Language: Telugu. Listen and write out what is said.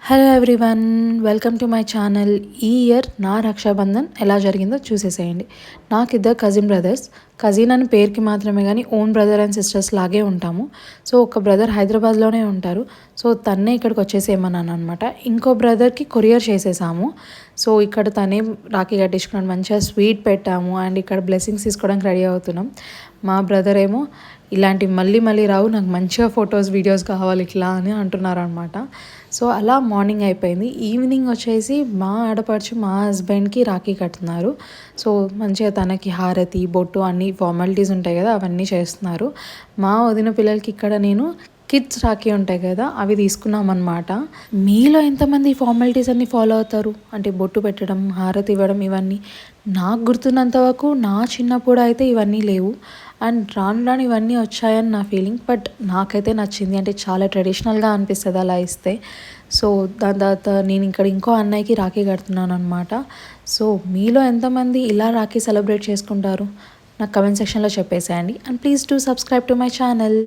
Hello everyone, welcome to my channel. ఈ ఇయర్ నా రక్షాబంధన్ ఎలా జరిగిందో చూసేసేయండి. నాకు ఇద్దరు కజిన్ బ్రదర్స్. కజిన్ అని పేరుకి మాత్రమే కానీ ఓన్ బ్రదర్ అండ్ సిస్టర్స్ లాగే ఉంటాము. సో ఒక బ్రదర్ హైదరాబాద్లోనే ఉంటారు. సో తన్నే ఇక్కడికి వచ్చేసేయమన్నాను అనమాట. ఇంకో బ్రదర్కి కొరియర్ చేసేసాము. సో ఇక్కడ తనే రాఖీ కట్టించుకున్నాడు. మంచిగా స్వీట్ పెట్టాము అండ్ ఇక్కడ బ్లెస్సింగ్స్ తీసుకోవడానికి రెడీ అవుతున్నాం. మా బ్రదర్ ఏమో ఇలాంటి మళ్ళీ మళ్ళీ రావు, నాకు మంచిగా ఫొటోస్ వీడియోస్ కావాలి ఇట్లా అని అంటున్నారు అనమాట. సో అలా మార్నింగ్ అయిపోయింది. ఈవినింగ్ వచ్చేసి మా ఆడపడుచు మా హస్బెండ్కి రాఖీ కట్టున్నారు. సో మంచిగా తనకి హారతి బొట్టు అన్ని ఫార్మాలిటీస్ ఉంటాయి కదా, అవన్నీ చేస్తున్నారు. మా వదిన పిల్లలకి ఇక్కడ నేను కిడ్స్ రాఖీ ఉంటాయి కదా, అవి తీసుకున్నాం అనమాట. మీలో ఎంతమంది ఈ ఫార్మాలిటీస్ అన్నీ ఫాలో అవుతారు? అంటే బొట్టు పెట్టడం, హారతి ఇవ్వడం, ఇవన్నీ నాకు గుర్తున్నంత వరకు నా చిన్నప్పుడు అయితే ఇవన్నీ లేవు. అండ్ రాను రాను ఇవన్నీ వచ్చాయని నా ఫీలింగ్. బట్ నాకైతే నచ్చింది. అంటే చాలా ట్రెడిషనల్గా అనిపిస్తుంది అలా ఇస్తే. సో దాని తర్వాత నేను ఇక్కడ ఇంకో అన్నయ్యకి రాఖీ కడుతున్నాను అనమాట. సో మీలో ఎంతమంది ఇలా రాఖీ సెలబ్రేట్ చేసుకుంటారు? నాకు కమెంట్ సెక్షన్లో చెప్పేసేయండి. And please do subscribe to my channel.